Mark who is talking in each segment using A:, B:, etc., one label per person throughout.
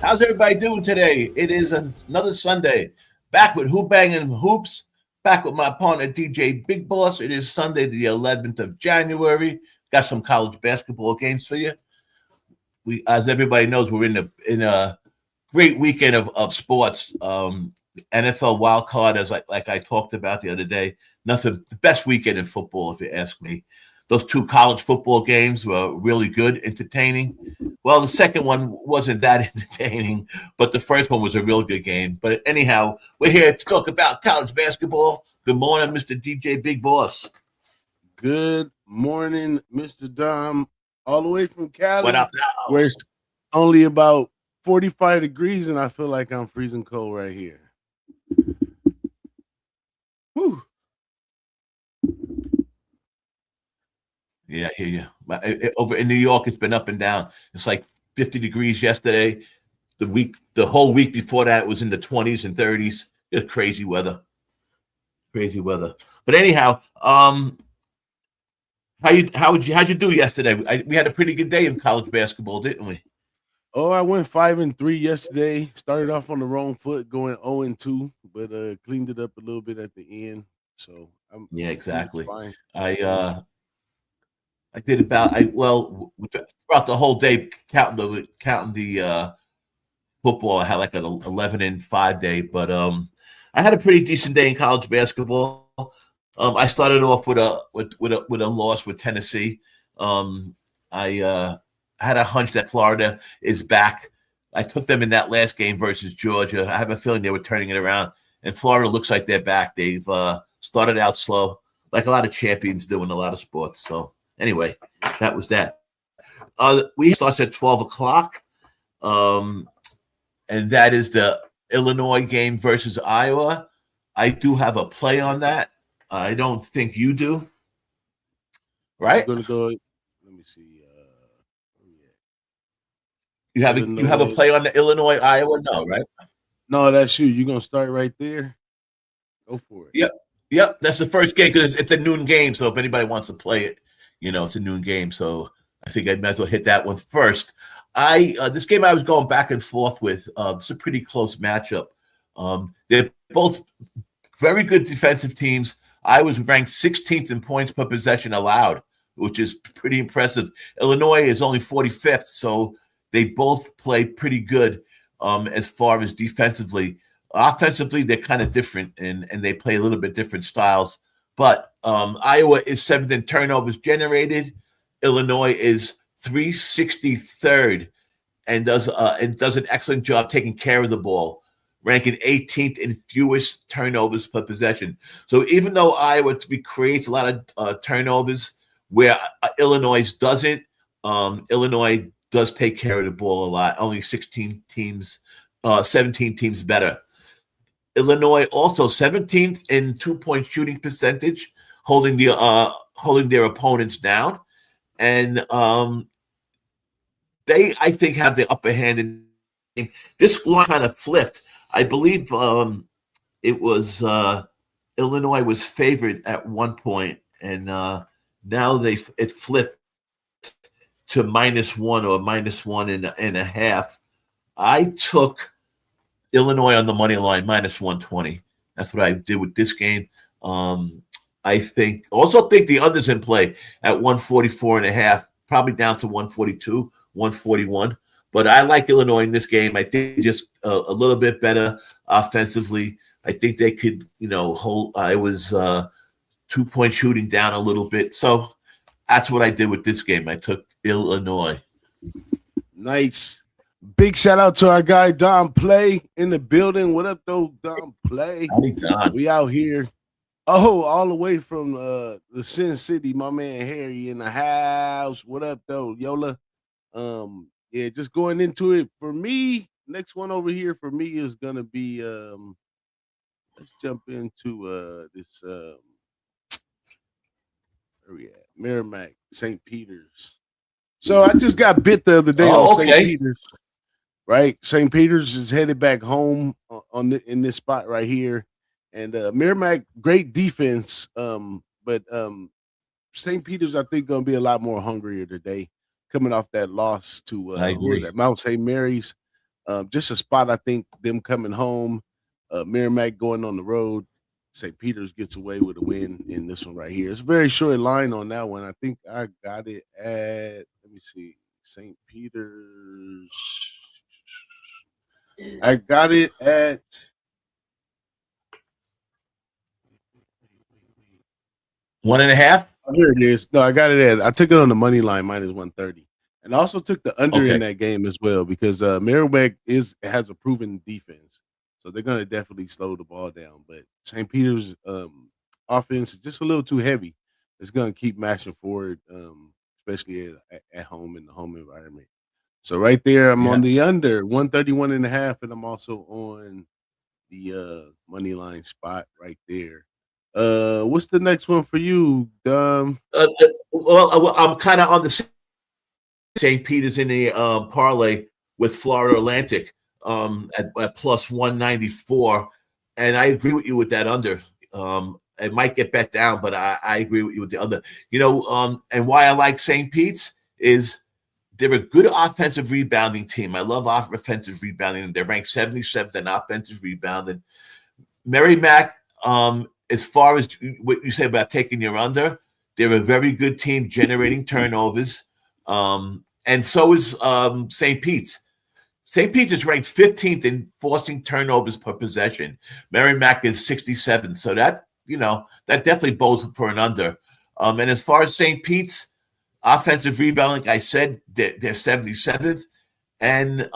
A: How's everybody doing today? It is another Sunday. Back with Who-Bangin Hoops. Back with my partner DJ Big Boss. It is Sunday, the 11th of January. Got some college basketball games for you. We, as everybody knows, we're in a great weekend of sports. NFL wild card, as like I talked about the other day. Nothing the best weekend in football, if you ask me. Those two college football games were really good, entertaining. Well, the second one wasn't that entertaining, but the first one was a real good game. But anyhow, we're here to talk about college basketball. Good morning, Mr. DJ Big Boss.
B: Good morning, Mr. Dom. All the way from Cali,
A: What up now?
B: where it's only about 45 degrees, and I feel like I'm freezing cold right here. Whew.
A: Yeah, I hear you. Over in New York, it's been up and down. It's like 50 degrees yesterday. The whole week before that was in the 20s and 30s. It's crazy weather. Crazy weather. But anyhow, how'd you do yesterday? We had a pretty good day in college basketball, didn't we?
B: Oh, I went 5-3 yesterday. Started off on the wrong foot, going 0-2, but cleaned it up a little bit at the end. So
A: Yeah, exactly.
B: fine.
A: I did about throughout the whole day counting the football. I had like an 11-5 day, but I had a pretty decent day in college basketball. I started off with a loss with Tennessee. I had a hunch that Florida is back. I took them in that last game versus Georgia. I have a feeling they were turning it around, and Florida looks like they're back. They've started out slow, like a lot of champions do in a lot of sports. So anyway, that was that. We starts at 12 o'clock, and that is the Illinois game versus Iowa. I do have a play on that. I don't think you do, right?
B: I'm gonna go. Let me see.
A: You have a play on the Illinois Iowa? No, right?
B: No, that's you. You're gonna start right there. Go for it.
A: Yep. That's the first game because it's a noon game. So if anybody wants to play it, it's a noon game. So I think I might as well hit that one first. This game I was going back and forth with. It's a pretty close matchup. They're both very good defensive teams. I was ranked 16th in points per possession allowed, which is pretty impressive. Illinois is only 45th, so they both play pretty good as far as defensively. Offensively, they're kind of different, and they play a little bit different styles. But Iowa is 7th in turnovers generated. Illinois is 363rd and does an excellent job taking care of the ball, ranking 18th in fewest turnovers per possession. So even though Iowa creates a lot of turnovers where Illinois doesn't, Illinois does take care of the ball a lot. Only 17 teams better. Illinois also 17th in 2-point shooting percentage, holding their opponents down, and they I think have the upper hand. In this line kind of flipped. I believe it was Illinois was favored at one point, and now it flipped to -1 or -1.5. I took Illinois on the money line -120. That's what I did with this game. I think the others in play at 144.5, probably down to 142, 141. But I like Illinois in this game. I think just a little bit better offensively. I think they could, hold. I was 2-point shooting down a little bit. So that's what I did with this game. I took Illinois.
B: Nice. Big shout out to our guy Dom Play in the building. What up, though, Dom Play?
A: Howdy, Don.
B: We out here. Oh, all the way from the Sin City. My man Harry in the house. What up, though, Yola? yeah, just going into it for me. Next one over here for me is gonna be let's jump into this where we at? Merrimack, St. Peter's. So I just got bit the other day on
A: Oh,
B: St.
A: okay.
B: Peter's. Right, St. Peter's is headed back home in this spot right here, and Merrimack great defense, but St. Peter's I think gonna be a lot more hungrier today, coming off that loss to
A: I
B: who was
A: agree.
B: that Mount St. Mary's. Just a spot I think them coming home, Merrimack going on the road. St. Peter's gets away with a win in this one right here. It's a very short line on that one. I think I got it at let me see, St. Peter's. I got it at
A: 1.5.
B: oh, here it is. No, I got it at I took it on the money line minus 130. And I also took the under in
A: Okay.
B: that game as well because Merrimack has a proven defense. So they're gonna definitely slow the ball down. But St. Peter's offense is just a little too heavy. It's gonna keep mashing forward, especially at home in the home environment. So right there, I'm
A: Yeah.
B: on the under 131.5, and I'm also on the money line spot right there. What's the next one for you,
A: Well, I'm kind of on the St. Peter's in the parlay with Florida Atlantic at plus 194, and I agree with you with that under. It might get bet down, but I agree with you with the under. And why I like St. Pete's is they're a good offensive rebounding team. I love offensive rebounding. They're ranked 77th in offensive rebounding. Merrimack, as far as what you say about taking your under, they're a very good team generating turnovers. And so is St. Pete's. St. Pete's is ranked 15th in forcing turnovers per possession. Merrimack is 67th. So that definitely bodes for an under. And as far as St. Pete's, offensive rebound, like I said, they're 77th. And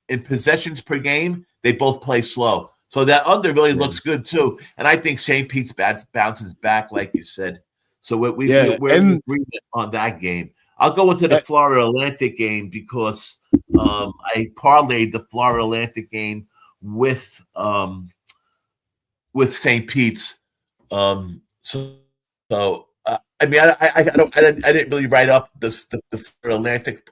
A: in possessions per game, they both play slow. So that under really
B: yeah,
A: looks good too. And I think St. Pete's bounces back, like you said. So
B: yeah,
A: we're in
B: and
A: agreement on that game. I'll go into the
B: uh,
A: Florida Atlantic game because I parlayed the Florida Atlantic game with St. Pete's. So I mean, I didn't really write up the Atlantic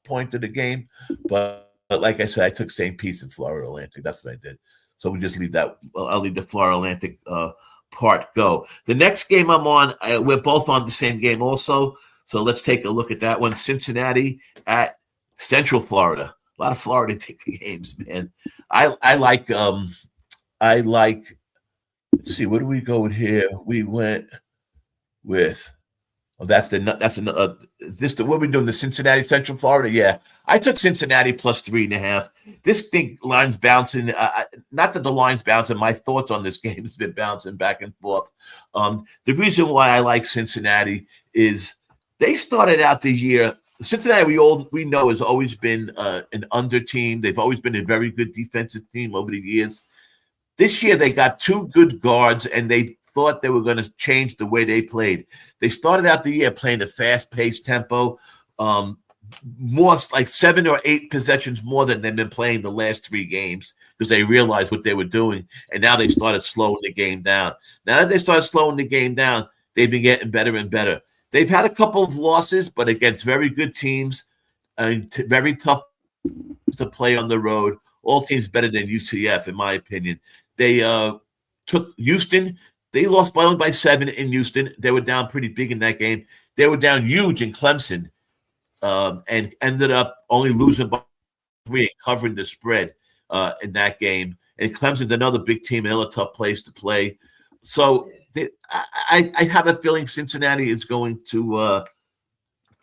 A: point of the game, but like I said, I took St. Pete's and Florida Atlantic. That's what I did. So we just leave that. I'll leave the Florida Atlantic part go. The next game I'm on, we're both on the same game also. So let's take a look at that one. Cincinnati at Central Florida. A lot of Florida games, man. I like. Let's see. What do we go with here? We went with that's what we're doing, the Cincinnati Central Florida. Yeah, I took Cincinnati plus 3.5. This thing line's bouncing. Not that the line's bouncing. My thoughts on this game has been bouncing back and forth. The reason why I like Cincinnati is they started out the year. Cincinnati, we know, has always been an under team. They've always been a very good defensive team over the years. This year, they got two good guards, and they thought they were going to change the way they played. They started out the year playing a fast-paced tempo, more like 7 or 8 possessions more than they've been playing the last 3 games because they realized what they were doing, and now they started slowing the game down. Now that they started slowing the game down, they've been getting better and better. They've had a couple of losses, but against very good teams and very tough to play on the road. All teams better than UCF, in my opinion. They took Houston. They lost only by 7 in Houston. They were down pretty big in that game. They were down huge in Clemson and ended up only losing by 3 and covering the spread in that game. And Clemson's another big team, another tough place to play. So I have a feeling Cincinnati is going to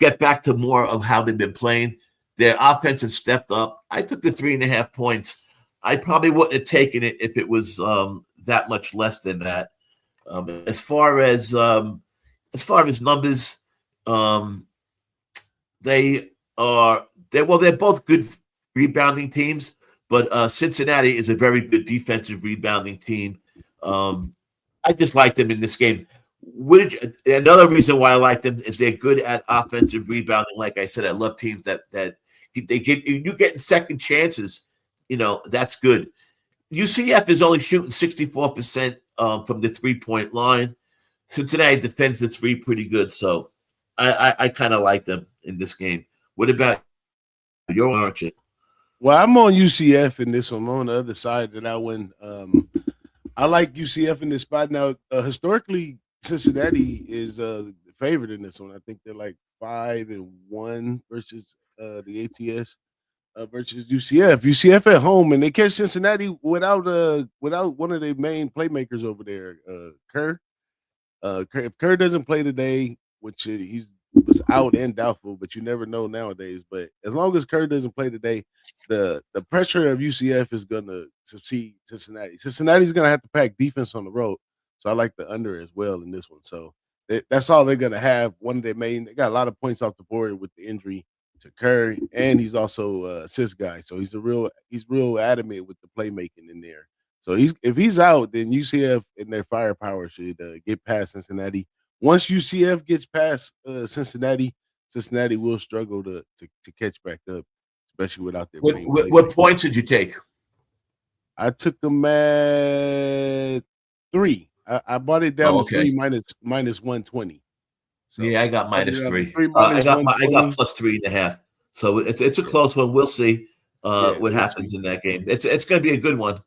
A: get back to more of how they've been playing. Their offense has stepped up. I took the 3.5 points. I probably wouldn't have taken it if it was that much less than that. As far as numbers, they're both good rebounding teams, but Cincinnati is a very good defensive rebounding team. I just like them in this game. Another reason why I like them is they're good at offensive rebounding. Like I said, I love teams that you getting second chances. That's good. UCF is only shooting 64% from the 3-point line. Cincinnati defends the three pretty good, so I kind of like them in this game. What about your Archie?
B: Well, I'm on UCF in this one. I'm on the other side of that one. I like UCF in this spot now. Historically, Cincinnati is the favorite in this one. I think they're like 5-1 versus the ATS versus UCF. UCF at home, and they catch Cincinnati without one of their main playmakers over there, Kerr. If Kerr doesn't play today, which he was out and doubtful, but you never know nowadays. But as long as Kerr doesn't play today, the pressure of UCF is going to succeed Cincinnati. Cincinnati's going to have to pack defense on the road, so I like the under as well in this one. So that's all they're going to have. One of their main, they got a lot of points off the board with the injury to Kerr, and he's also a assist guy, so he's real adamant with the playmaking in there. So if he's out, then UCF and their firepower should get past Cincinnati. Once UCF gets past Cincinnati, Cincinnati will struggle to catch back up, especially without their main
A: What points did you take?
B: I took them at 3. I bought it down to 3 minus 120.
A: So yeah, I got minus 3. I got plus 3.5. So it's a close one. We'll see what happens in that game. It's going to be a good one.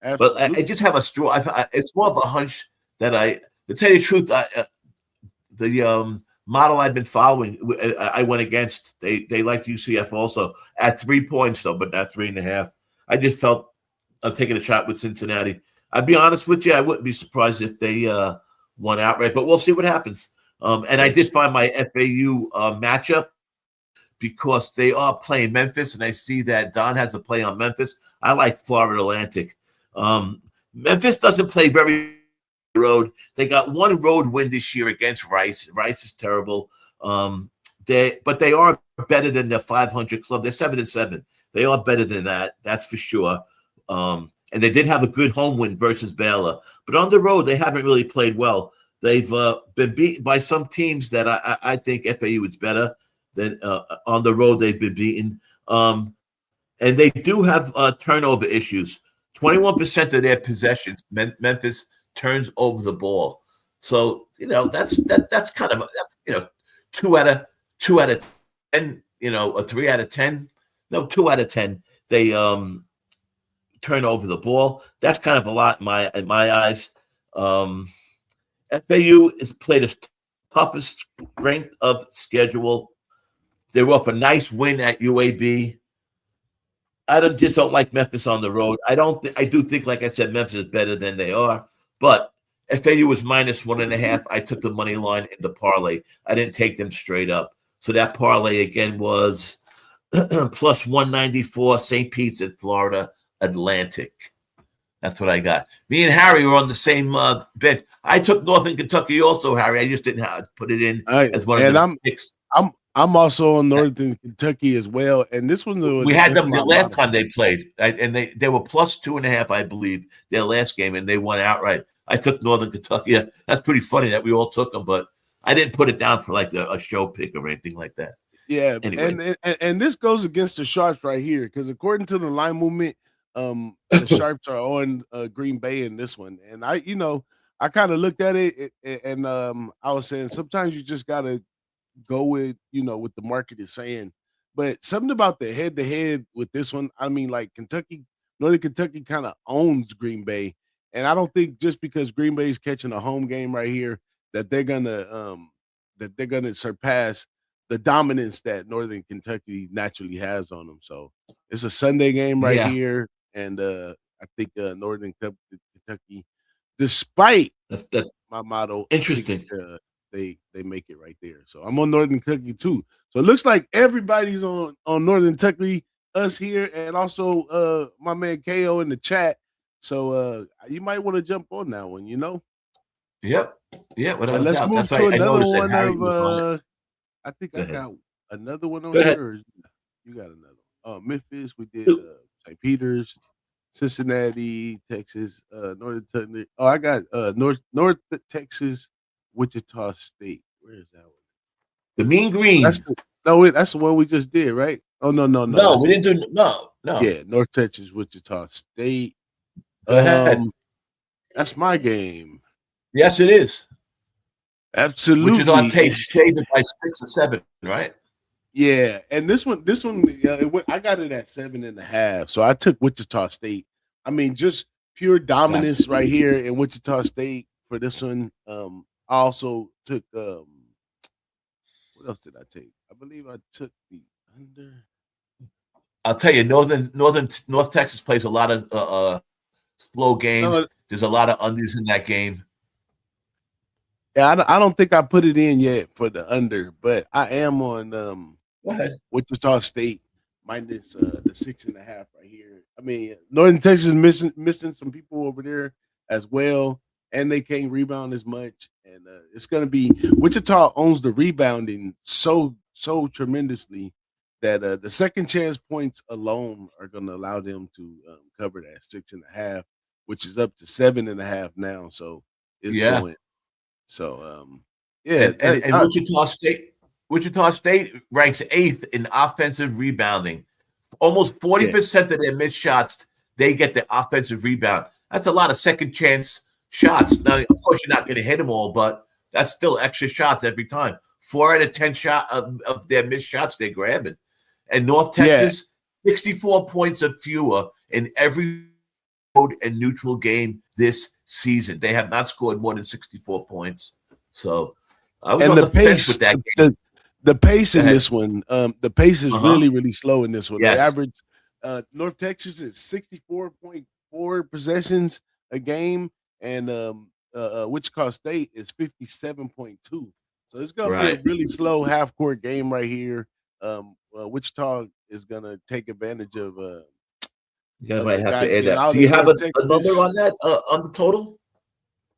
A: Absolutely. But I just have a straw. It's more of a hunch that to tell you the truth, the model I've been following, I went against. They liked UCF also at 3 points though, but not 3.5. I just felt I'm taking a shot with Cincinnati. I'd be honest with you, I wouldn't be surprised if they won outright, but we'll see what happens. And I did find my FAU matchup because they are playing Memphis, and I see that Don has a play on Memphis. I like Florida Atlantic. Memphis doesn't play very road. They got one road win this year against Rice. Rice is terrible. But they are better than the 500 club. They're 7-7. They are better than that. That's for sure. And they did have a good home win versus Baylor. But on the road, they haven't really played well. They've been beaten by some teams that I think FAU is better than on the road. They've been beaten. And they do have turnover issues. 21% of their possessions, Memphis turns over the ball. So that's kind of 2 out of 10. A 3 out of 10. No, 2 out of 10. They turn over the ball. That's kind of a lot in my eyes. FAU has played its toughest strength of schedule. They were up a nice win at UAB. I just don't like Memphis on the road. I do think, like I said, Memphis is better than they are. But FAU was minus 1.5. I took the money line in the parlay. I didn't take them straight up. So that parlay again was plus 194. St. Pete's in Florida Atlantic. That's what I got. Me and Harry were on the same bid. I took Northern Kentucky also, Harry. I just didn't put it in as one of the picks.
B: I'm also on Northern Kentucky as well, and this one
A: we had them the last time they played, and they were plus 2.5, I believe, their last game, and they won outright. I took Northern Kentucky. Yeah, that's pretty funny that we all took them, but I didn't put it down for like a show pick or anything like that.
B: Yeah, anyway. and this goes against the Sharps right here because according to the line movement, the Sharps are on Green Bay in this one, and I kind of looked at it and I was saying sometimes you just gotta go with what the market is saying, but something about the head-to-head with this one. I mean, like Northern Kentucky kind of owns Green Bay, and I don't think just because Green Bay is catching a home game right here that they're gonna surpass the dominance that Northern Kentucky naturally has on them. So it's a Sunday game right here, and I think Northern Kentucky, despite my motto,
A: interesting.
B: They make it right there. So I'm on Northern Kentucky too. So it looks like everybody's on Northern Kentucky, us here, and also my man KO in the chat. So you might want to jump on that one,
A: Yep. Yeah, without
B: let's
A: doubt.
B: move
A: That's
B: to another one
A: of
B: I think I got another one on here. You got another one. Oh, Memphis, we did St. Peter's, Cincinnati, Texas, Northern Texas. Oh, I got North Texas, Wichita State. Where is that one?
A: The Mean Green.
B: That's the one we just did, right? Oh no,
A: No,
B: that's
A: we didn't do no.
B: yeah, North Texas, Wichita State.
A: Go ahead.
B: That's my game.
A: Yes, it is. Wichita
B: Absolutely.
A: State saved it by 6 or 7, right?
B: Yeah, and this one, I got it at 7.5. So I took Wichita State. I mean, just pure
A: Gotcha.
B: dominance right here in Wichita State for this one. I also took what else did I take? I believe I took the under.
A: I'll tell you, North Texas plays a lot of slow games.
B: No,
A: There's a lot of unders in that game.
B: yeah, I don't think I put it in yet for the under, but I am on
A: Go ahead.
B: Wichita State minus the 6.5 right here. I mean, Northern Texas missing some people over there as well, and they can't rebound as much. And it's going to be Wichita owns the rebounding so tremendously that the second chance points alone are going to allow them to cover that 6.5, which is up to 7.5 now. So it's
A: Yeah.
B: going. So yeah,
A: And Wichita State ranks 8th in offensive rebounding. Almost 40% of their missed shots, they get the offensive rebound. That's a lot of second chance shots. Now, of course, you're not going to hit them all, but that's still extra shots every time. 4 out of 10 of their missed shots they're grabbing. And North Texas, 64 points or fewer in every road and neutral game this season. They have not scored more than 64 points. So I was on the fence with that game.
B: The pace in this one, the pace is really slow in this one.
A: Yes.
B: The average North Texas is 64.4 possessions a game, and Wichita State is 57.2. So it's gonna be a really slow half court game right here. Wichita is gonna take advantage of
A: you might have to add that. Do you have a number on that on the total?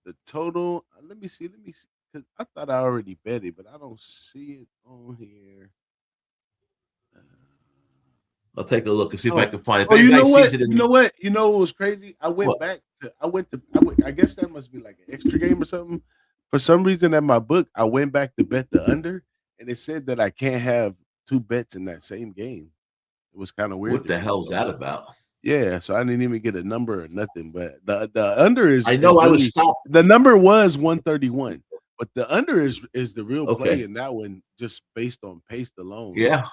B: The total, let me see, because I thought I already bet it, but I don't see it on here.
A: I'll take a look and see if I can find it.
B: Oh, you know what? You know what was crazy? I went I guess that must be like an extra game or something. For some reason at my book, I went back to bet the under, and it said that I can't have 2 bets in that same game. It was kind of weird.
A: What the hell is that about?
B: Yeah, so I didn't even get a number or nothing, but the under is.
A: I know I was stopped.
B: The number was 131, but the under is the real play in that one, just based on pace alone.
A: Yeah.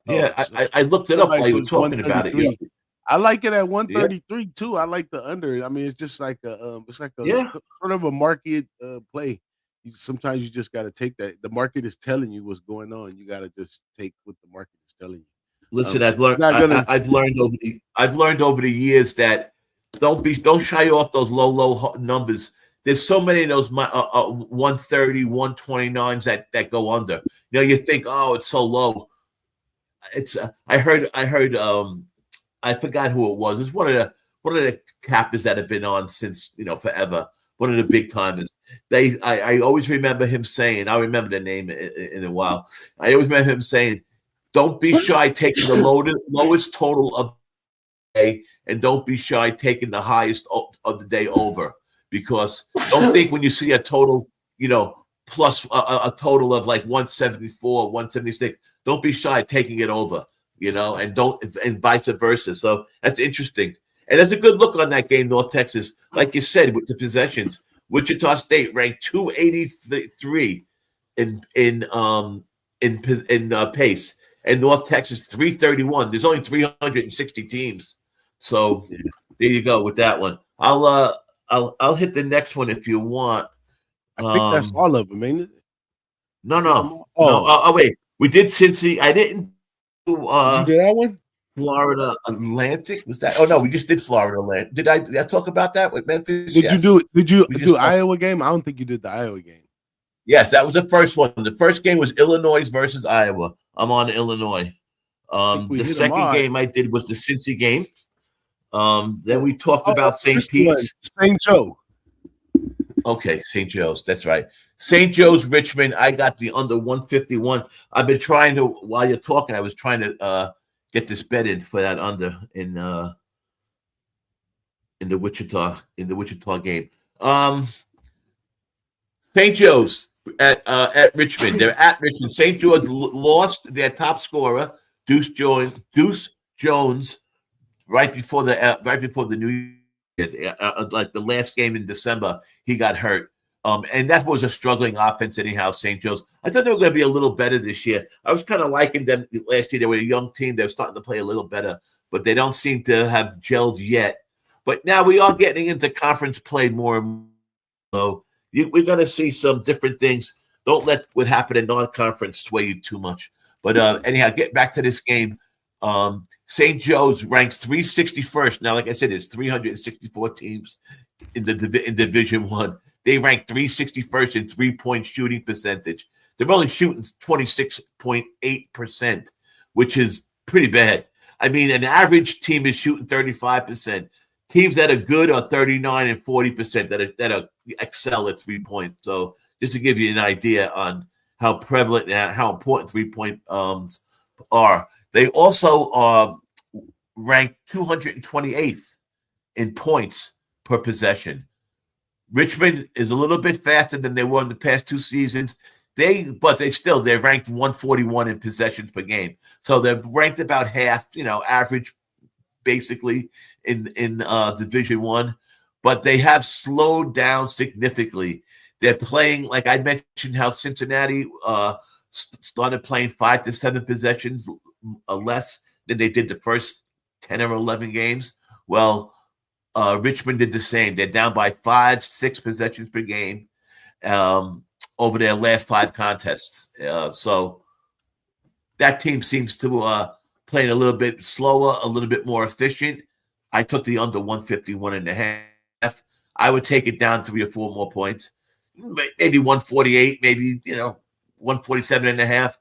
A: I looked it up while you were talking about it. Yeah.
B: I like it at 133 too. I like the under. I mean, it's just like a sort of a market play. Sometimes you just got to take that. The market is telling you what's going on. You got to just take what the market is telling you.
A: Listen, I've learned over the years that don't shy off those low numbers. There's so many of those 130, 129s that go under. You know, you think, oh, it's so low. It's I heard I forgot who it was. It was one of the captains that have been on since forever. One of the big timers. I always remember him saying. I'll remember the name in a while. I always remember him saying, "Don't be shy taking the lowest total of the day, and don't be shy taking the highest of the day over. Because don't think when you see a total, plus a total of like 174, 176, don't be shy taking it over, and vice versa. So that's interesting. And that's a good look on that game, North Texas. Like you said, with the possessions, Wichita State ranked 283 in pace, and North Texas 331. There's only 360 teams, so there you go with that one. I'll hit the next one if you want.
B: I think that's all of them, ain't it?
A: No. Oh, wait. We did Cincy. I didn't do.
B: Did you do that one?
A: Florida Atlantic, was that? Oh no, we just did Florida Atlantic. Did I talk about that with Memphis?
B: Did you do Iowa game? I don't think you did the Iowa game.
A: Yes, that was the first one. The first game was Illinois versus Iowa. I'm on Illinois. The second game I did was the Cincy game. Then we talked about St. Pete's.
B: St. Joe.
A: Okay, St. Joe's. That's right. St. Joe's, Richmond. I got the under 151. I've been trying to, while you're talking, I was trying to get this bet in for that under in the Wichita game. St. Joe's at Richmond. They're at Richmond. St. George lost their top scorer Deuce Jones right before the New Year, like the last game in December, he got hurt. And that was a struggling offense anyhow, St. Joe's. I thought they were going to be a little better this year. I was kind of liking them last year. They were a young team. They were starting to play a little better, but they don't seem to have gelled yet. But now we are getting into conference play more and more. So we're going to see some different things. Don't let what happened in non-conference sway you too much. But anyhow, get back to this game. St. Joe's ranks 361st. Now, like I said, there's 364 teams in Division One. They rank 361st in 3-point shooting percentage. They're only shooting 26.8%, which is pretty bad. I mean, an average team is shooting 35%. Teams that are good are 39 and 40% that excel at 3-point. So just to give you an idea on how prevalent and how important 3-point are. They also are ranked 228th in points per possession. Richmond is a little bit faster than they were in the past two seasons. They're ranked 141 in possessions per game. So they're ranked about half, average basically in Division One. But they have slowed down significantly. They're playing, like I mentioned, how Cincinnati started playing 5 to 7 possessions less than they did the first 10 or 11 games. Well, Richmond did the same. They're down by 5-6 possessions per game over their last 5 contests. So that team seems to play a little bit slower, a little bit more efficient. I took the under 151.5. I would take it down 3 or 4 more points, maybe 148, maybe 147.5.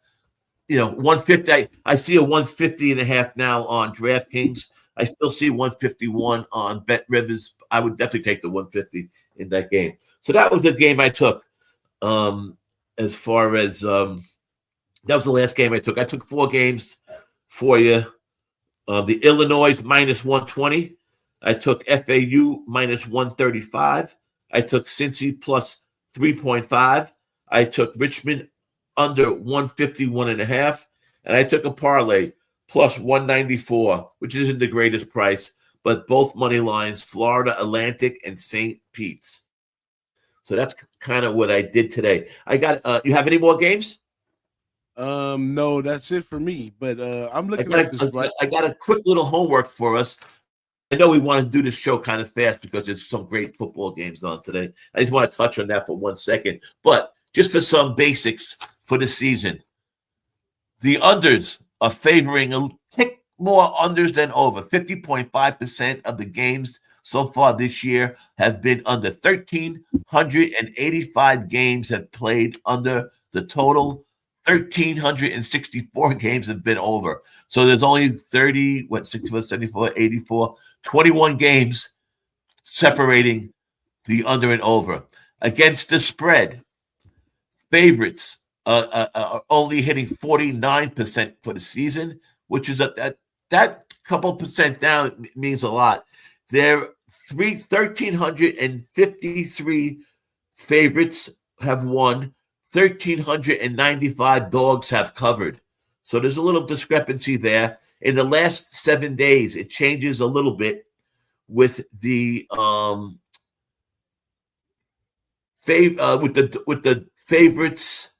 A: 150. I see a 150.5 now on DraftKings. I still see 151 on Bet Rivers. I would definitely take the 150 in that game. So that was the game I took. As far as that was the last game I took. I took 4 games for you. The Illinois minus 120. I took FAU minus 135. I took Cincy plus 3.5. I took Richmond under 151.5. And I took a parlay plus 194, which isn't the greatest price, but both money lines, Florida Atlantic and St. Pete's. So that's kind of what I did today. I got you have any more games?
B: No, that's it for me. But I'm looking
A: I
B: at this.
A: I got a quick little homework for us. I know we want to do this show kind of fast because there's some great football games on today. I just want to touch on that for 1 second. But just for some basics for the season, the unders are favoring a tick more unders than over. 50.5% of the games so far this year have been under. 1,385 games have played under the total. 1,364 games have been over. So there's only 64, 74, 84, 21 games separating the under and over. Against the spread, favorites are only hitting 49% for the season, which is that couple percent down means a lot. There 1,353 favorites have won. 1,395 dogs have covered. So there's a little discrepancy there. In the last 7 days, it changes a little bit with the with the favorites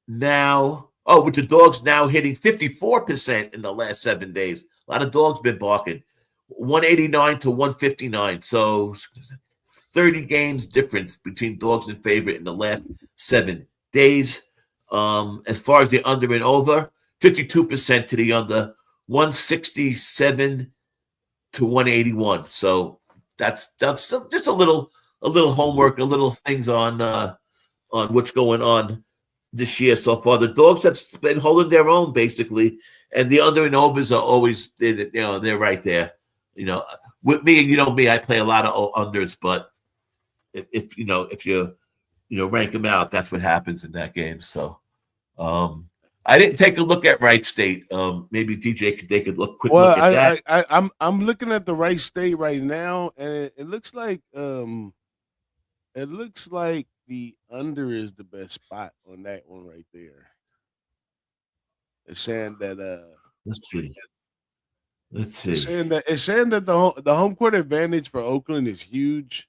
A: now. Oh, with the dogs now hitting 54% in the last 7 days. A lot of dogs been barking. 189 to 159. So 30 games difference between dogs and favorite in the last 7 days. As far as the under and over, 52% to the under, 167 to 181. So that's just a little homework, a little things on what's going on this year so far. The dogs have been holding their own basically, and the under and overs are always they're right there. With me, me, I play a lot of unders, but if you rank them out, that's what happens in that game. So I didn't take a look at Wright State. Maybe DJ could take a look look at
B: that. I'm looking at the Wright State right now, and it looks like the under is the best spot on that one right there. It's saying that
A: Let's see. Let's
B: It's
A: see.
B: saying that the home court advantage for Oakland is huge.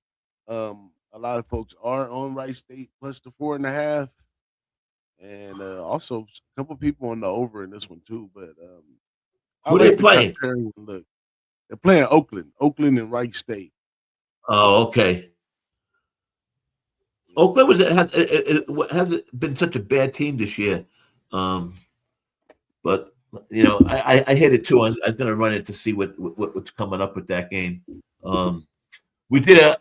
B: A lot of folks are on Wright State plus the 4.5, and also a couple people on the over in this one too. But I
A: Who they
B: like the
A: playing?
B: contrarian look. They're playing Oakland and Wright State.
A: Oh, okay. Oakland hasn't been such a bad team this year, but I hit it too. I was going to run it to see what's coming up with that game. We did a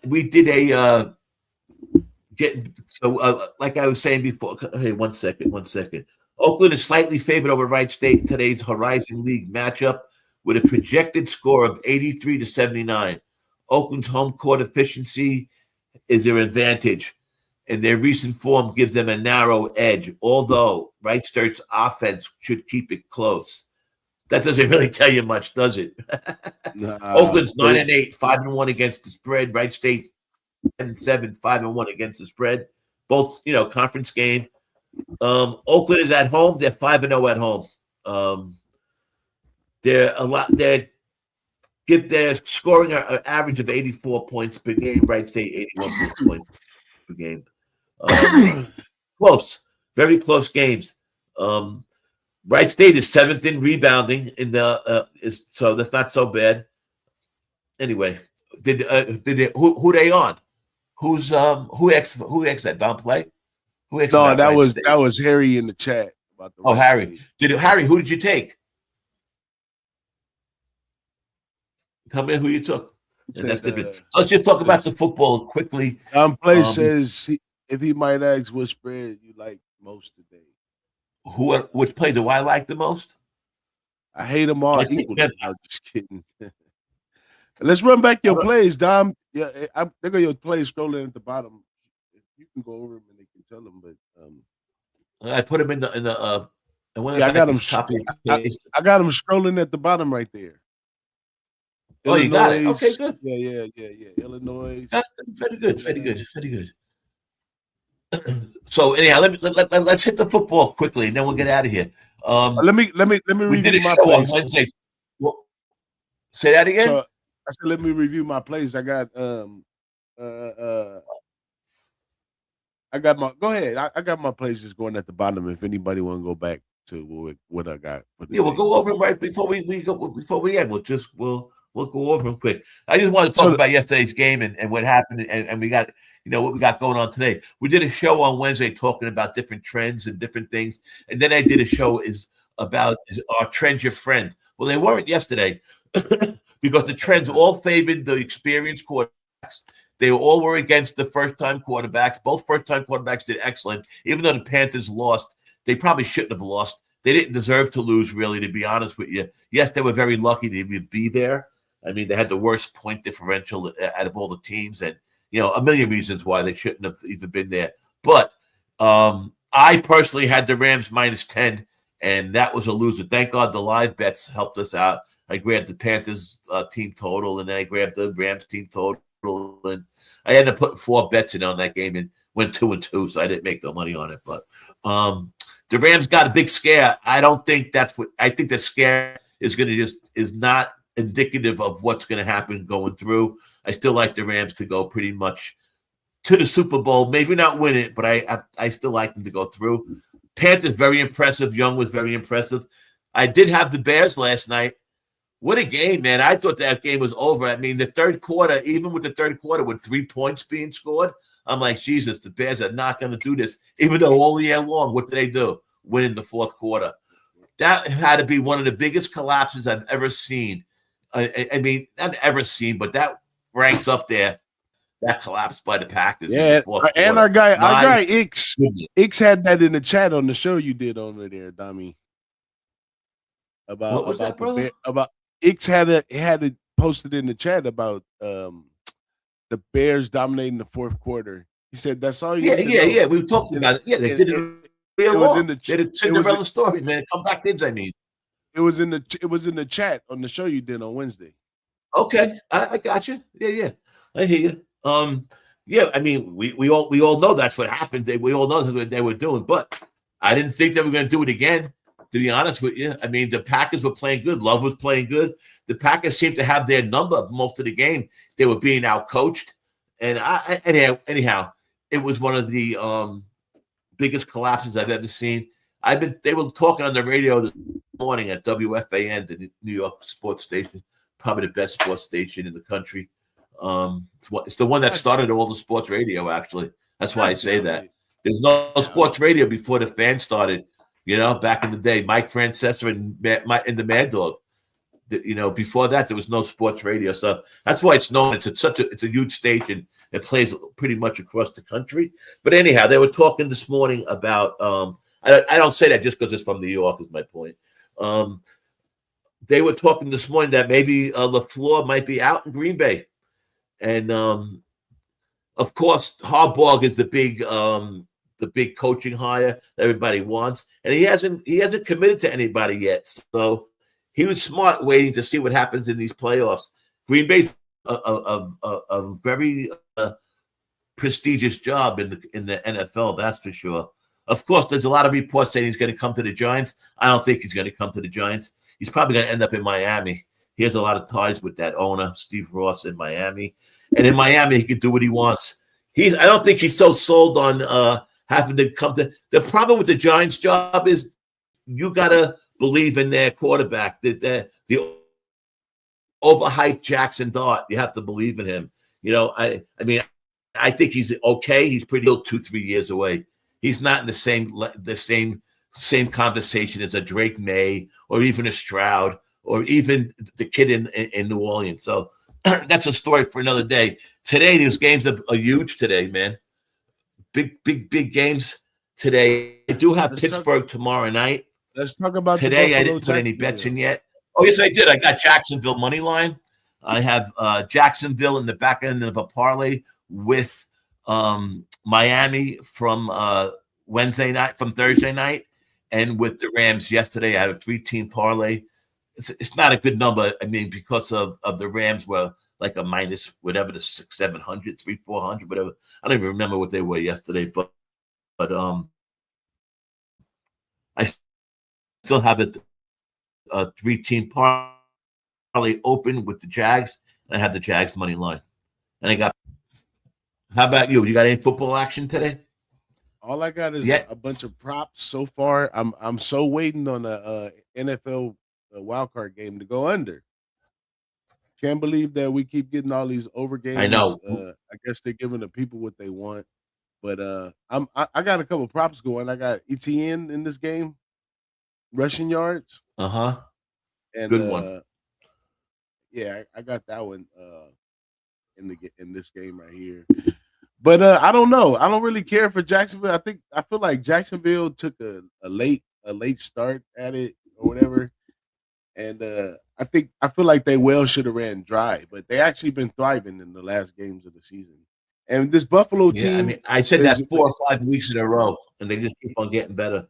A: like I was saying before. Hey, one second. Oakland is slightly favored over Wright State in today's Horizon League matchup with a projected score of 83-79. Oakland's home court efficiency is their advantage, and their recent form gives them a narrow edge, although Wright State's offense should keep it close. That doesn't really tell you much, does it? Oakland's 9-8, 5-1 against the spread. Wright State's 7-7, 5-1 against the spread. Both, conference game. Oakland is at home. They're 5-0 at home. They're scoring an average of 84 points per game. Wright State 81 points per game. Close, very close games. Wright State is 7th in rebounding so that's not so bad. Anyway, who they on? Who X that Don play?
B: No, that was Harry in the chat about the.
A: Oh, Harry. Harry? Who did you take? Tell me who you took. And that's different. Let's just talk about the football quickly.
B: Play says if he might ask what spread you like most today.
A: Which play do I like the most?
B: I hate them all equally. I'm just kidding. Let's run back your plays, Dom. Yeah, there go your plays scrolling at the bottom. You can go over them and they can tell them, but
A: I put them in the.
B: I got them. I got them scrolling at the bottom right there.
A: Oh, Illinois, you got it. Okay, good.
B: Yeah. Illinois.
A: Very good. So anyhow, let's hit the football quickly, and then we'll get out of here.
B: Let me review
A: did a
B: my
A: show
B: plays.
A: on Wednesday. Say that again.
B: So, I said, let me review my plays. I got I got my. Go ahead. I got my plays just going at the bottom. If anybody want to go back to what I got.
A: We'll go over them right before we end. We'll go over them quick. I just want to talk about yesterday's game and what happened, and we got what we got going on today. We did a show on Wednesday talking about different trends and different things, and then I did a show about our trends your friend. Well, they weren't yesterday because the trends all favored the experienced quarterbacks. They all were against the first-time quarterbacks. Both first-time quarterbacks did excellent. Even though the Panthers lost, they probably shouldn't have lost. They didn't deserve to lose, really, to be honest with you. Yes, they were very lucky to even be there. I mean, they had the worst point differential out of all the teams, and a million reasons why they shouldn't have even been there. But I personally had the Rams -10, and that was a loser. Thank God the live bets helped us out. I grabbed the Panthers team total, and then I grabbed the Rams team total, and I ended up putting 4 bets in on that game and went 2-2, so I didn't make no money on it. But the Rams got a big scare. I don't think I think the scare is going to is not indicative of what's going to happen going through. I still like the Rams to go pretty much to the Super Bowl. Maybe not win it, but I still like them to go through. Panthers, very impressive. Young was very impressive. I did have the Bears last night. What a game, man. I thought that game was over. I mean, the third quarter, even with the third quarter with 3 points being scored, I'm like, Jesus, the Bears are not going to do this. Even though all year long, what did they do? Win in the fourth quarter. That had to be one of the biggest collapses I've ever seen. I mean, not ever seen, but that ranks up there. That collapse by the Packers.
B: Yeah, and our guy Ix had that in the chat on the show you did over there, Dommy.
A: What was that, brother?
B: Ix had it posted in the chat about the Bears dominating the fourth quarter. He said that's all you.
A: Yeah. We talked about it. Yeah, they did it. It was in the Cinderella story, man. Come back, kids. I mean,
B: it was in the chat on the show you did on Wednesday.
A: Okay, I got you. Yeah, I hear you. Yeah, I mean, we all know that's what happened. We all know what they were doing, but I didn't think they were going to do it again. To be honest with you, I mean, the Packers were playing good. Love was playing good. The Packers seemed to have their number most of the game. They were being outcoached, and anyhow, it was one of the biggest collapses I've ever seen. They were talking on the radio this morning at WFAN, the New York sports station, probably the best sports station in the country. It's the one that started all the sports radio, actually. That's why I say that. There was no sports radio before the fan started, back in the day. Mike Francesa and the Mad Dog. Before that, there was no sports radio. So that's why it's known. It's a huge station. It plays pretty much across the country. But anyhow, they were talking this morning about I don't say that just because it's from New York is my point. They were talking this morning that maybe LaFleur might be out in Green Bay. And of course, Harbaugh is the big coaching hire that everybody wants, and he hasn't committed to anybody yet. So he was smart waiting to see what happens in these playoffs. Green Bay's a very prestigious job in the NFL, that's for sure. Of course, there's a lot of reports saying he's going to come to the Giants. I don't think he's going to come to the Giants. He's probably going to end up in Miami. He has a lot of ties with that owner, Steve Ross, in Miami. And in Miami, he can do what he wants. I don't think he's so sold on having to come to. The problem with the Giants' job is you got to believe in their quarterback. The overhyped Jackson Dart, you have to believe in him. I mean, I think he's okay. He's pretty ill 2-3 years away. He's not in the same conversation as a Drake May or even a Stroud or even the kid in New Orleans. So that's a story for another day. Today, these games are huge today, man. Big games today. I do have Pittsburgh tomorrow night.
B: Let's talk about
A: today. I didn't put any bets in yet. Oh, yes, I did. I got Jacksonville money line. I have Jacksonville in the back end of a parlay with Miami from Thursday night, and with the Rams yesterday. I had a 3-team parlay. It's not a good number. I mean, because of the Rams were like a minus whatever, the 600, 700, 300, 400, whatever. I don't even remember what they were yesterday, but I still have a 3-team parlay open with the Jags, and I have the Jags money line. And I got. How about you? You got any football action today?
B: All I got is a bunch of props so far. I'm so waiting on the NFL wildcard game to go under. Can't believe that we keep getting all these over games.
A: I know.
B: I guess they're giving the people what they want. But I got a couple props going. I got ETN in this game, rushing yards. And
A: good one.
B: Yeah, I got that one in this game right here. But I don't know. I don't really care for Jacksonville. I feel like Jacksonville took a late start at it or whatever. And I feel like they should have ran dry, but they actually been thriving in the last games of the season. And this Buffalo team,
A: I mean, I said that 4 or 5 weeks in a row, and they just keep on getting better.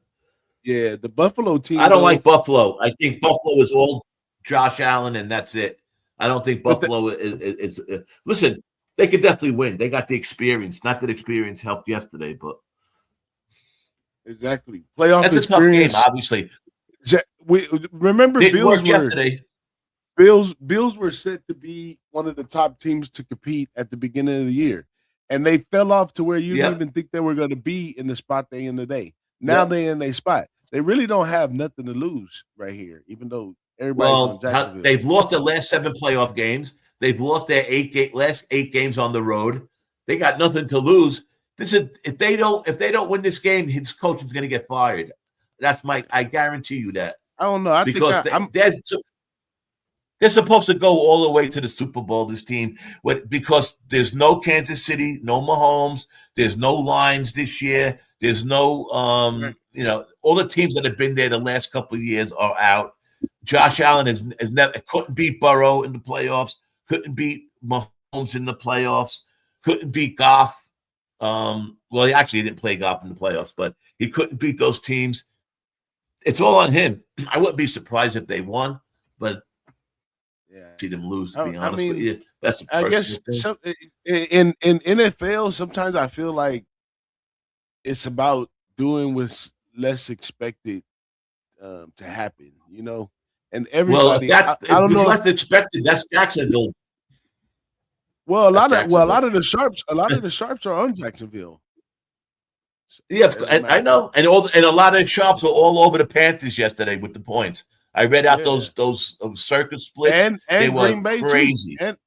B: Yeah, the Buffalo team.
A: I don't like Buffalo. I think Buffalo is all Josh Allen, and that's it. I don't think Buffalo is listen, they could definitely win. They got the experience. Not that experience helped yesterday, but
B: exactly playoff.
A: That's
B: experience.
A: A tough game, obviously.
B: We remember Bills were set to be one of the top teams to compete at the beginning of the year, and they fell off to where you didn't even think they were going to be in the spot they in today. Now they in their spot. They really don't have nothing to lose right here, even though everybody's on Jacksonville.
A: They've lost their last 7 playoff games. They've lost their last 8 games on the road. They got nothing to lose. If they don't win this game, his coach is going to get fired. I guarantee you that.
B: I don't know.
A: They're supposed to go all the way to the Super Bowl, this team, because there's no Kansas City, no Mahomes, there's no Lions this year, there's no all the teams that have been there the last couple of years are out. Josh Allen has never couldn't beat Burrow in the playoffs, couldn't beat Mahomes in the playoffs, couldn't beat Goff. Well, he actually didn't play Goff in the playoffs, but he couldn't beat those teams. It's all on him. I wouldn't be surprised if they won, but see them lose. To be honest with you, that's
B: I guess in NFL sometimes I feel like it's about doing with less expected to happen, you know. And
A: Well,
B: everybody,
A: that's
B: I don't
A: it's
B: know.
A: less expected. That's Jacksonville.
B: Well,
A: That's
B: a
A: Jacksonville.
B: lot of the sharps are on Jacksonville.
A: Yeah,
B: As a
A: and
B: matter
A: I
B: of fact,
A: know, and a lot of sharps were all over the Panthers yesterday with the points. I read out
B: yeah,
A: those circuit splits. They
B: and
A: were
B: Green Bay too,
A: crazy.
B: and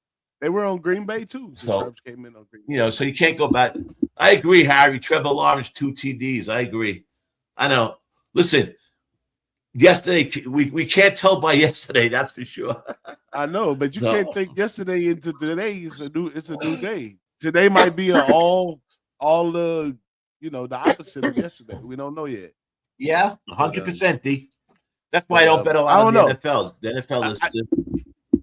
B: they were on Green Bay too. The
A: So
B: sharps came in on Green Bay.
A: so you can't go back. I agree, Harry. Trevor Lawrence 2 TDs. I agree. I know. Listen, yesterday we can't tell by yesterday. That's for sure.
B: I know, but you can't
A: So
B: take yesterday into today. It's a new day. Today might be all the the opposite of yesterday. We don't know yet.
A: yeah,
B: But
A: 100%. D. That's why I don't bet a
B: I
A: lot on
B: don't
A: the
B: know.
A: NFL. The NFL is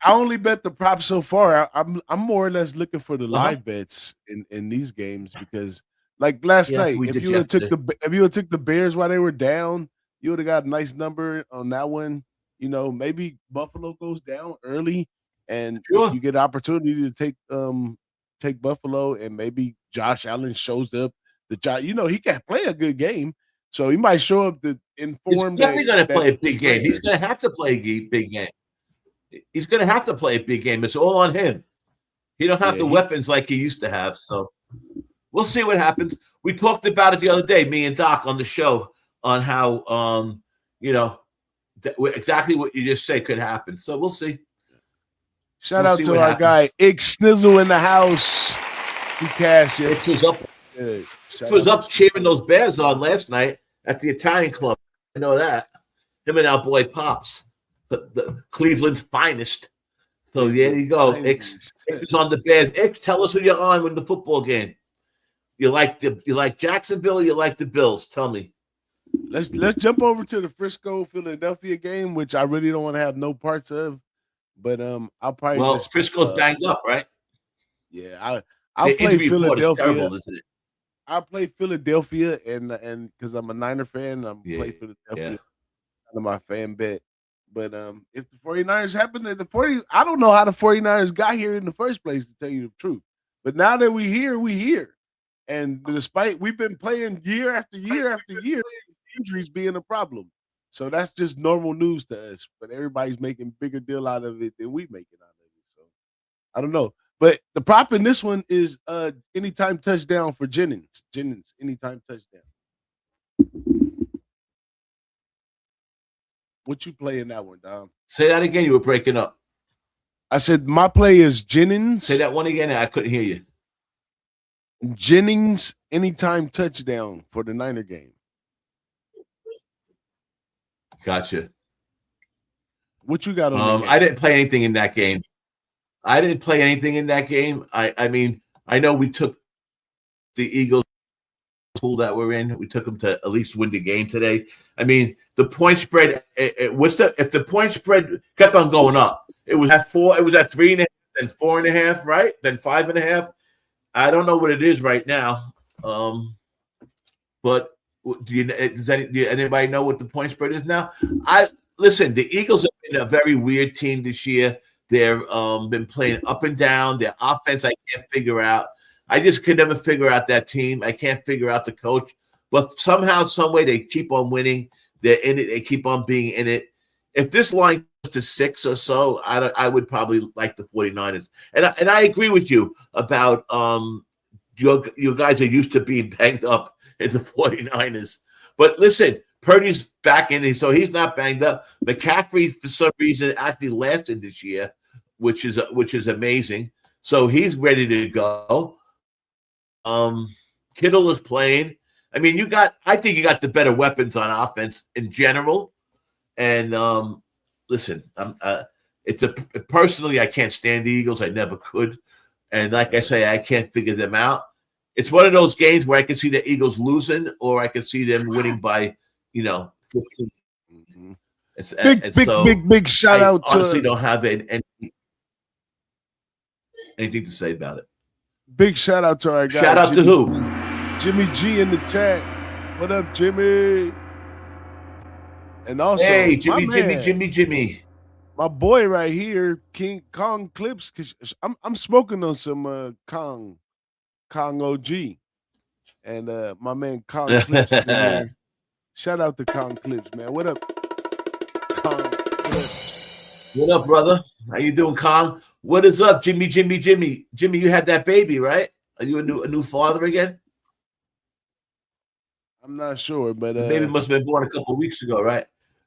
B: I only bet the props so far. I'm more or less looking for the
A: uh-huh.
B: live bets in these games because like last
A: Yeah, that's what
B: night,
A: we did yesterday.
B: if you would took the Bears while they were down, you would have got a nice number on that one. You know, maybe Buffalo goes down early, and
A: Sure.
B: you get an opportunity to take Buffalo, and maybe Josh Allen shows up. He can play a good game, so he might show up to
A: He's
B: inform
A: definitely going to
B: that
A: play a big game. He's
B: spread.
A: going to have to play a big game. He's going to have to play a big game. It's all on him. He don't have
B: Yeah,
A: the weapons like he used to have. So we'll see what happens. We talked about it the other day, me and Doc on the show, on how exactly what you just say could happen. So we'll see.
B: Shout out to our guy Ig Snizzle in the house. He cashed it.
A: It was up. It was up cheering those Bears on last night at the Italian club. I know that. Him and our boy Pops, the Cleveland's finest. So there you go. X is on the Bears. X, tell us who you're on in the football game. You like Jacksonville or you like the Bills? Tell me.
B: Let's jump over to the Frisco Philadelphia game, which I really don't want to have no parts of. But I'll probably
A: Frisco's banged up, right?
B: Yeah, I'll play Philadelphia. Is terrible, isn't it? I'll play Philadelphia and because I'm a Niner fan, I'm play Philadelphia. Kind of my fan bet. But if the 49ers happen to I don't know how the 49ers got here in the first place, to tell you the truth. But now that we here. And despite we've been playing year after year after year, injuries being a problem. So that's just normal news to us. But everybody's making bigger deal out of it than we make it out of it. So I don't know. But the prop in this one is anytime touchdown for Jennings. Jennings, anytime touchdown. What you play in that one, Dom?
A: Say that again. You were breaking up.
B: I said my play is Jennings.
A: Say that one again. I couldn't hear you.
B: Jennings anytime touchdown for the Niner game.
A: Gotcha.
B: What you got on?
A: I didn't play anything in that game. I mean, I know we took the Eagles pool that we're in. We took them to at least win the game today. I mean, the point spread. If the point spread kept on going up, it was at 4. It was at 3.5, then 4.5, right? Then 5.5. I don't know what it is right now. But does anybody know what the point spread is now? Listen. The Eagles have been a very weird team this year. They've been playing up and down. Their offense, I can't figure out. I just could never figure out that team. I can't figure out the coach. But somehow, some way, they keep on winning. They're in it. They keep on being in it. If this line goes to 6 or so, I would probably like the 49ers. And I agree with you about you guys are used to being banged up in the 49ers. But listen, Purdy's back in, so he's not banged up. McCaffrey, for some reason, actually lasted this year, which is amazing. So he's ready to go. Kittle is playing. I mean, I think you got the better weapons on offense in general. And listen, personally, I can't stand the Eagles. I never could. And like I say, I can't figure them out. It's one of those games where I can see the Eagles losing, or I can see them winning by, 15.
B: Mm-hmm. Big shout out.
A: Honestly, don't have anything to say about it.
B: Big shout out to our guy.
A: Shout out to who?
B: Jimmy G in the chat. What up, Jimmy? And also,
A: hey, Jimmy.
B: My boy right here, King Kong Clips, because I'm smoking on some Kong OG. And my man Kong Clips is in there. Shout out to Kong Clips, man. What up?
A: What up, brother? How you doing, Con? What is up, Jimmy? Jimmy, you had that baby, right? Are you a new father again?
B: I'm not sure, but
A: The baby must have been born a couple of weeks ago, right?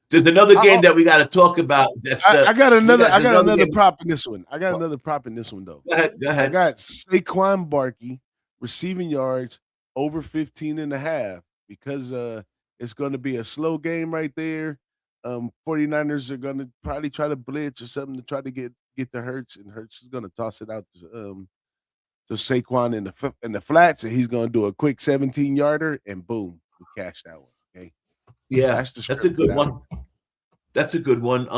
A: There's another game that we got to talk about.
B: I got another
A: game.
B: prop in this one. I got another prop in this one though.
A: Go ahead.
B: I got Saquon Barkley receiving yards over 15.5 because it's going to be a slow game right there. 49ers are going to probably try to blitz or something to try to get to Hurts, and Hurts is going to toss it out to Saquon in the flats, and he's going to do a quick 17-yarder, and boom, we cash that one. Okay,
A: yeah, that's a good one. That's a good one.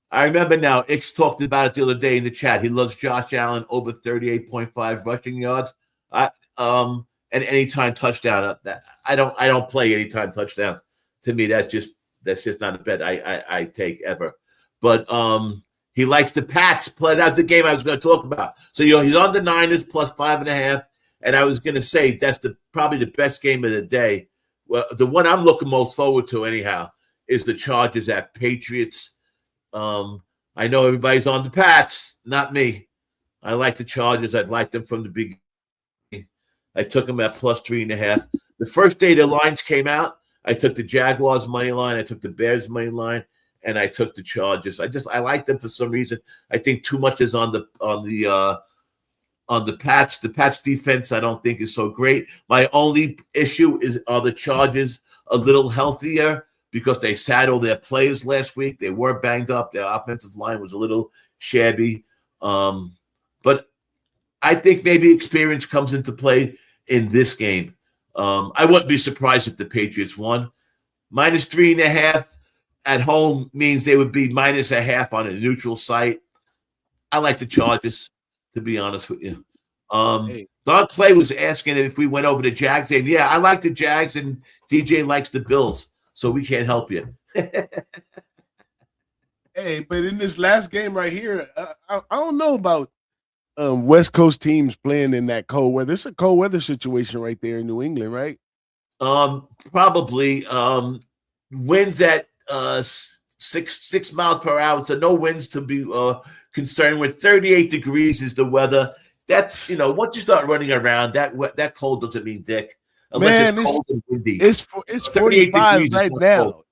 A: I remember now. Ix talked about it the other day in the chat. He loves Josh Allen over 38.5 rushing yards. And anytime touchdown. I don't play anytime touchdowns. To me, that's just not a bet I take ever. But he likes the Pats. That's the game I was going to talk about. So he's on the Niners plus 5.5, and I was going to say that's probably the best game of the day. Well, the one I'm looking most forward to, anyhow, is the Chargers at Patriots. I know everybody's on the Pats, not me. I like the Chargers. I've liked them from the beginning. I took them at plus 3.5. The first day the lines came out, I took the Jaguars money line, I took the Bears money line, and I took the Chargers. I like them for some reason. I think too much is on the Pats. The Pats defense I don't think is so great. My only issue are the Chargers a little healthier because they sat all their players last week. They were banged up. Their offensive line was a little shabby. But I think maybe experience comes into play in this game. I wouldn't be surprised if the Patriots won. Minus 3.5 at home means they would be minus 0.5 on a neutral site. I like the Chargers, to be honest with you. Don Clay was asking if we went over the Jags game. Yeah, I like the Jags, and DJ likes the Bills, so we can't help you.
B: Hey, but in this last game right here, I don't know about West Coast teams playing in that cold weather. It's a cold weather situation right there in New England, right?
A: Probably winds at 6 miles per hour, so no winds to be concerned with. 38 degrees is the weather. That's once you start running around, that cold doesn't mean dick. Unless it's cold and windy.
B: It's 45 right now.
A: Cold.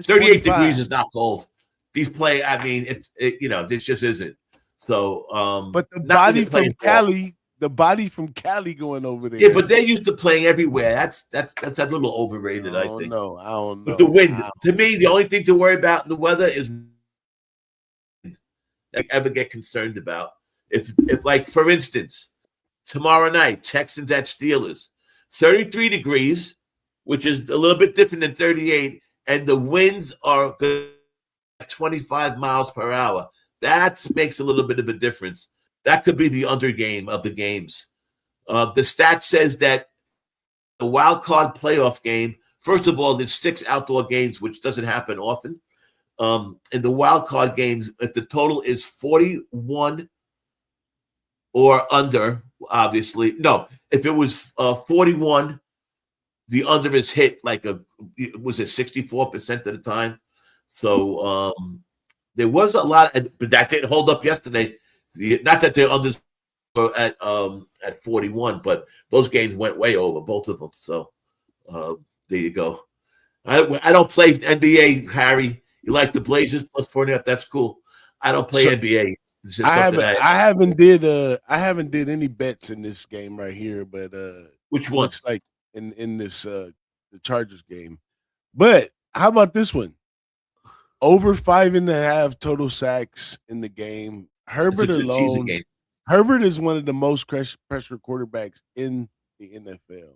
A: 38 degrees is not cold. These play, I mean, this just isn't. So,
B: but the body from Cali, going over there.
A: Yeah, but they're used to playing everywhere. That's a little overrated, I think.
B: I don't know.
A: But the wind, to me, the only thing to worry about in the weather is I ever get concerned about. If like for instance, tomorrow night, Texans at Steelers, 33 degrees, which is a little bit different than 38, and the winds are 25 miles per hour. That makes a little bit of a difference. That could be the under game of the games. The stat says that the wild card playoff game, first of all, there's 6 outdoor games, which doesn't happen often. In the wild card games, if the total is 41 or under, obviously. No, if it was 41, the under is hit was it 64% of the time? So there was a lot, but that didn't hold up yesterday. Not that they're unders at 41, but those games went way over, both of them. So there you go. I don't play NBA, Harry. You like the Blazers plus 4.5? That's cool. I don't play NBA. It's just
B: I haven't did any bets in this game right here, but
A: which one?
B: Looks like in this the Chargers game. But how about this one? Over 5.5 total sacks in the game. Herbert alone. Herbert is one of the most pressure quarterbacks in the NFL.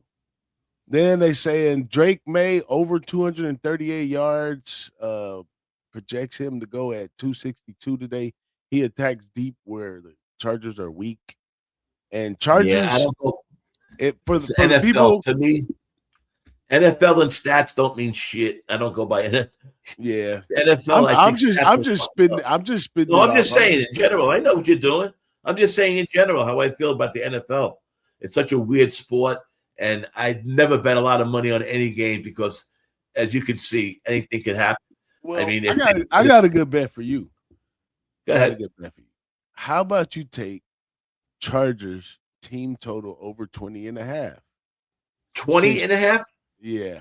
B: Then they saying Drake May over 238 yards. Projects him to go at 262 today. He attacks deep where the Chargers are weak. And Chargers,
A: I don't know.
B: For
A: NFL,
B: the people,
A: to me, NFL and stats don't mean shit. I don't go by it.
B: Yeah,
A: NFL.
B: I'm just spitting.
A: No, I'm just saying in general. I know what you're doing. I'm just saying in general how I feel about the NFL. It's such a weird sport, and I never bet a lot of money on any game because, as you can see, anything can happen.
B: Well,
A: mean,
B: I got a good bet for you.
A: Go
B: I got a
A: ahead.
B: good bet for you. How about you take Chargers team total over 20.5?
A: 20
B: Since
A: and a half?
B: yeah,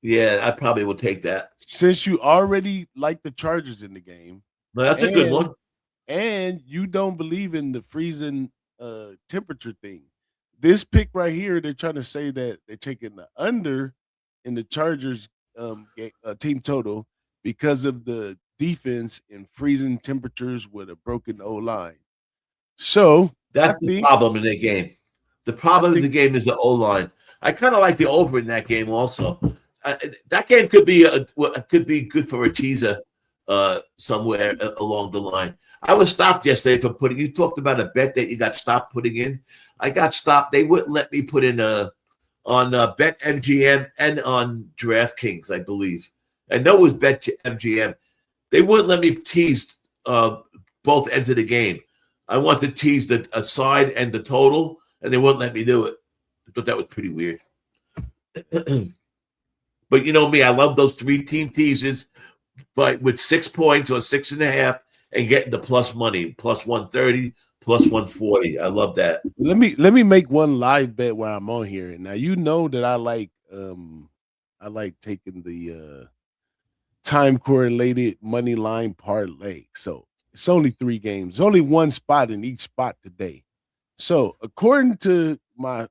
A: Yeah, I probably will take that.
B: since you already like the Chargers in the game,
A: No, that's a good
B: and
A: one.
B: and you don't believe in the freezing temperature thing. This pick right here, they're trying to say that they're taking the under in the Chargers team total because of the defense in freezing temperatures with a broken O line. So
A: That's the problem in the game. The
B: I
A: problem in the
B: think
A: game is the O line. I kind of like the over in that game also. That game could be good for a teaser somewhere along the line. I was stopped yesterday from putting. You talked about a bet that you got stopped putting in. I got stopped. They wouldn't let me put in on Bet MGM and on DraftKings, I believe. I know it was Bet MGM. They wouldn't let me tease both ends of the game. I want to tease the side and the total, and they wouldn't let me do it. I thought that was pretty weird. But you know me, I love those 3-team teases, but with 6 points or 6.5 and getting the plus money, plus 130, plus 140. I love that.
B: let me make one live bet while I'm on here. Now you know that I like taking the time correlated money line parlay. So it's only 3 games, only one spot in each spot today. So according to my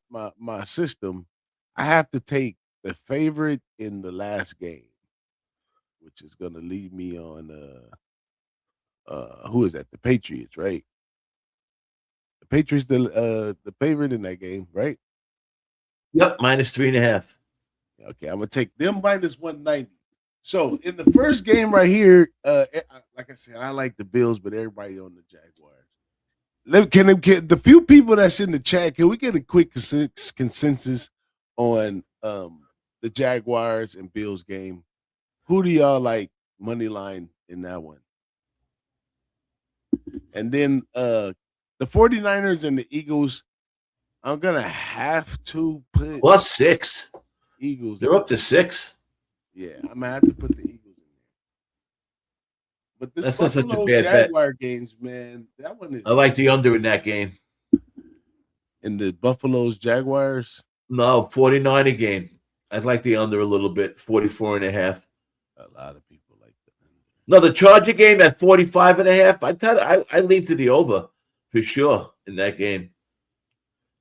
B: system, I have to take the favorite in the last game, which is gonna leave me on who is that? The Patriots, right? The Patriots the favorite in that game, right?
A: Yep, minus 3.5.
B: Okay, I'm gonna take them minus 190. So in the first game right here, like I said, I like the Bills, but everybody on the Jaguars. Can the few people that's in the chat, can we get a quick consensus on the Jaguars and Bills game? Who do y'all like money line in that one? And then the 49ers and the Eagles, I'm gonna have to put
A: Plus 6.
B: Eagles.
A: They're up to 6.
B: Yeah, I'm gonna have to put the Eagles in there. But this
A: That's not such a
B: Buffalo
A: bad bet.
B: Jaguar games, man, that one is
A: I like the under in that game.
B: in the Buffalo's Jaguars.
A: No, 49 a game. I like the under a little bit, 44.5.
B: A lot of people like that.
A: No, the Charger game at 45.5. I lean to the over for sure in that game.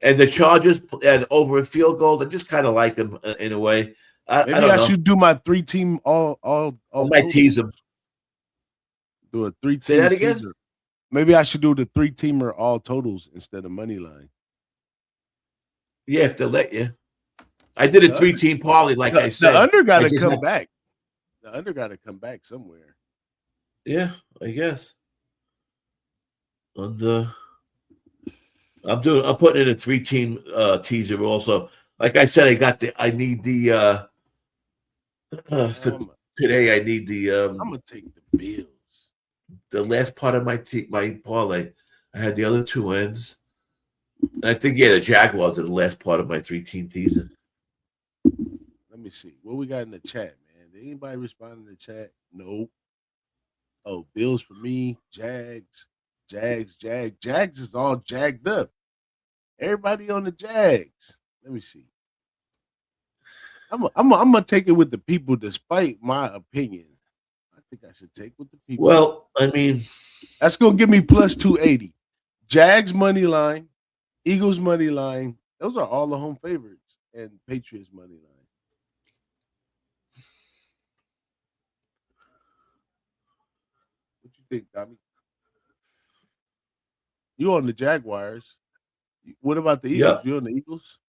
A: And the Chargers at over a field goal, I just kind of like them in a way. I
B: Maybe
A: don't
B: I
A: know.
B: should do my 3-team all
A: I might
B: totals.
A: tease them.
B: Do a
A: Say
B: 3-team
A: that again?
B: teaser. Maybe I should do the 3-teamer all totals instead of money line.
A: Yeah, if they let you. I did a 3-team parlay, like I said.
B: The under got to come back. The under got to come back somewhere.
A: Yeah, I guess. And I'm putting in a 3-team teaser also. Like I said, I need the for today. I need the
B: I'm gonna take the Bills.
A: The last part of my parlay. I had the other 2 ends. And I think the Jaguars are the last part of my 3-team teaser.
B: Let me see what we got in the chat, man. Did anybody respond in the chat? No. Oh, Bills for me. Jags is all jagged up. Everybody on the Jags. Let me see. I'm gonna take it with the people, despite my opinion. I think I should take with the people.
A: Well, I mean,
B: that's gonna give me plus 280. Jags money line, Eagles money line. Those are all the home favorites, and Patriots money line. What you think, Dommy? You on the Jaguars? What about the Eagles?
A: Yeah.
B: You on the Eagles?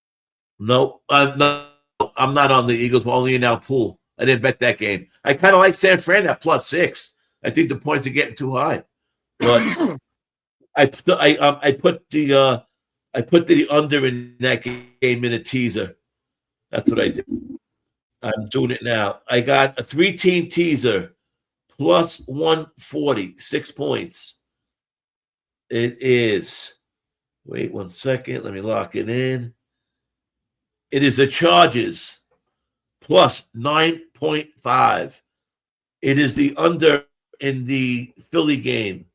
A: No, I'm not on the Eagles. We're only in our pool. I didn't bet that game. I kind of like San Fran at plus 6. I think the points are getting too high. But I put the under in that game in a teaser. That's what I did. I'm doing it now. I got a 3-team teaser plus 140, 6 points. It is. Wait 1 second. Let me lock it in. It is the Chargers plus 9.5. It is the under in the Philly game,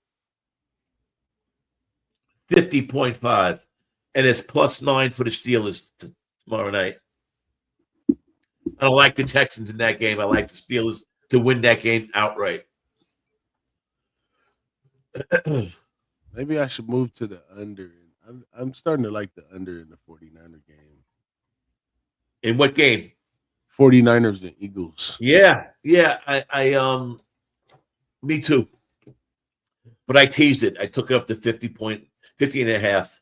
A: 50.5. And it's +9 for the Steelers tomorrow night. I don't like the Texans in that game. I like the Steelers to win that game outright.
B: Maybe I should move to the under. I'm starting to like the under in the 49er game.
A: In what game?
B: 49ers and Eagles.
A: Yeah. Me too. But I teased it. I took it up to 50 and a half.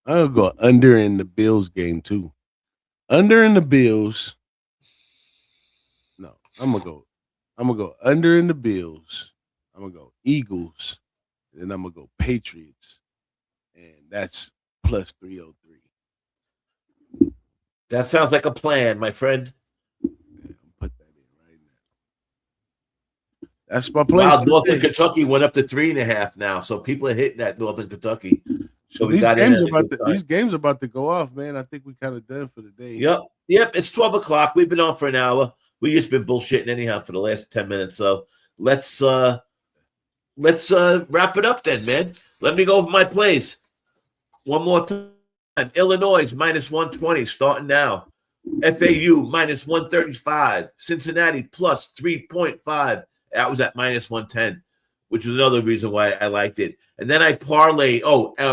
B: I'll go under in the Bills game too. Under in the Bills. No, I'm gonna go under in the Bills. I'm gonna go Eagles, and then I'm gonna go Patriots, and that's +303.
A: That sounds like a plan, my friend.
B: Yeah, I'll put that in right now. That's my plan.
A: Wow, Northern Kentucky went up to 3.5 now, so people are hitting that Northern Kentucky. So
B: these games are about to go off, man. I think we kind of done for the day.
A: Yep. It's 12 o'clock. We've been on for an hour. We just been bullshitting anyhow for the last 10 minutes. So let's wrap it up then, man. Let me go over my plays one more time. Illinois -120 starting now. FAU -135. Cincinnati +3.5. That was at -110, which is another reason why I liked it. And then I parlay.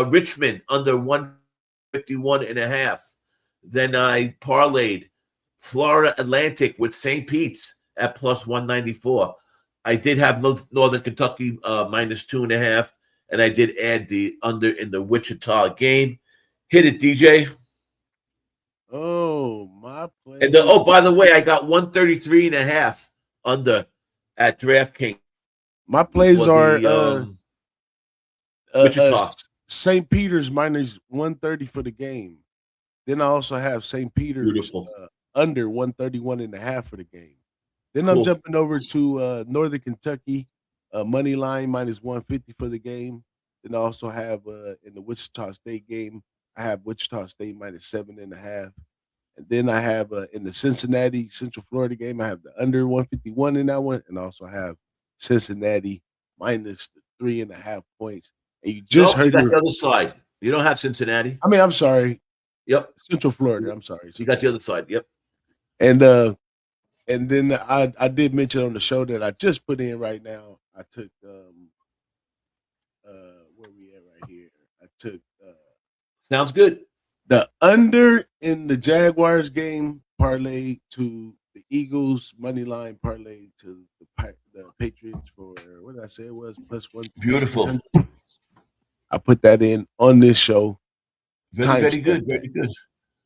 A: Richmond under 151.5. Then I parlayed Florida Atlantic with St. Pete's at +194. I did have Northern Kentucky -2.5, and I did add the under in the Wichita game. Hit it, DJ.
B: Oh, my play.
A: And by the way, I got 133.5 under at DraftKings.
B: My plays are
A: Wichita.
B: St. Peter's -130 for the game. Then I also have St. Peter's under 131.5 for the game. Then I'm jumping over to Northern Kentucky money line -150 for the game. Then I also have in the Wichita State game, I have Wichita State -7.5. And then I have in the Cincinnati Central Florida game, I have the under 151 in that one, and I also have Cincinnati -3.5 points. And you just heard
A: the other side. You don't have Cincinnati.
B: I mean, I'm sorry.
A: Yep.
B: Central Florida. I'm sorry.
A: You got the other side. Yep.
B: And then I did mention on the show that I just put in right now. I took where we at right here. I took
A: sounds good.
B: The under in the Jaguars game parlay to the Eagles money line parlay to the Patriots for what did I say it was +1.
A: Beautiful.
B: I put that in on this show.
A: Very good.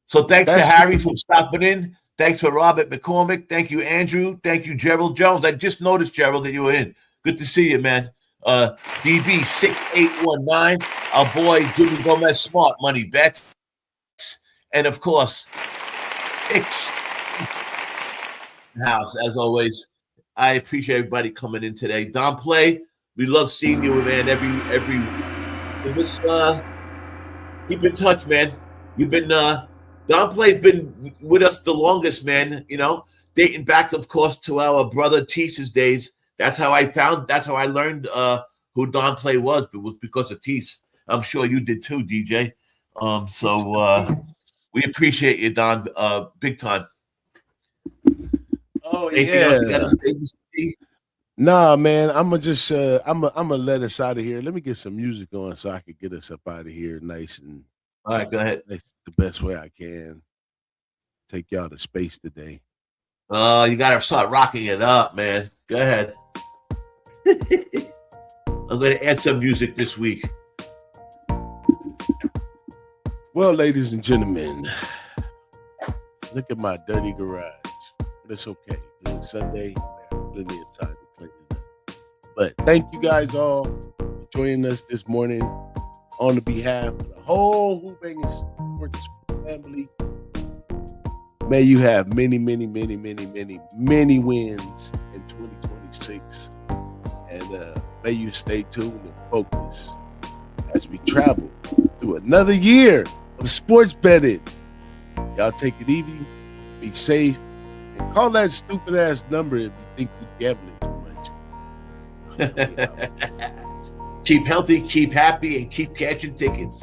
A: So thanks to Harry for stopping in. Thanks for Robert McCormick. Thank you, Andrew. Thank you, Gerald Jones. I just noticed, Gerald, that you were in. Good to see you, man. DB6819. Our boy Jimmy Gomez Smart Money Bet. And of course, X House, as always. I appreciate everybody coming in today. Don Play, we love seeing you, man. Every keep in touch, man. You've been Don Play's been with us the longest, man. You know, dating back, of course, to our brother Teese's days. That's how I learned who Don Play was. It was because of Teese. I'm sure you did too, DJ. We appreciate you, Don, big time.
B: Oh,
A: anything else you gotta say, Mr. T?
B: Nah, man. I'm gonna let us out of here. Let me get some music on so I can get us up out of here nice and
A: all right, go ahead.
B: The best way I can. Take y'all to space today.
A: You gotta start rocking it up, man. Go ahead. I'm gonna add some music this week.
B: Well, ladies and gentlemen, look at my dirty garage. But it's okay. It's Sunday. I have plenty of time to clean it up. But thank you guys all for joining us this morning on the behalf of the whole Who-Bangin Sports family. May you have many, many, many, many, many, many wins in 2026. And may you stay tuned and focused as we travel through another year of sports betting. Y'all take it easy, be safe, and call that stupid ass number if you think you're gambling too We out.
A: Keep healthy, keep happy, and keep catching tickets.